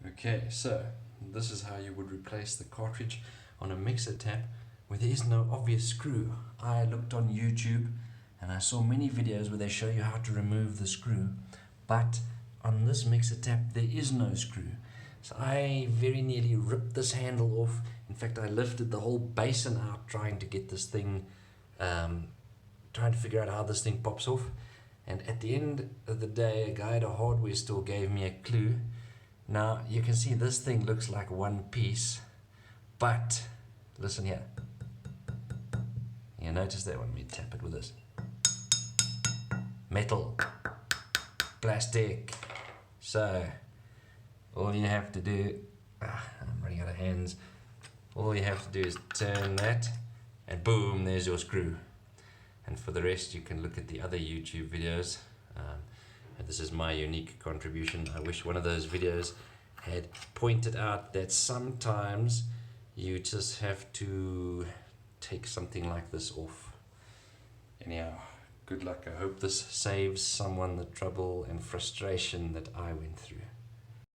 Okay, so this is how you would replace the cartridge on a mixer tap where there is no obvious screw. I looked on YouTube and I saw many videos where they show you how to remove the screw, but on this mixer tap there is no screw. So I very nearly ripped this handle off. In fact, I lifted the whole basin out trying to get this thing, trying to figure out how this thing pops off. And at the end of the day, a guy at a hardware store gave me a clue. Now you can see this thing looks like one piece, but listen here. You notice that when we tap it with this. Metal, plastic. So all you have to do, I'm running out of hands. All you have to do is turn that and boom, there's your screw. And for the rest, you can look at the other YouTube videos. This is my unique contribution. I wish one of those videos had pointed out that sometimes you just have to take something like this off. Anyhow, good luck. I hope this saves someone the trouble and frustration that I went through.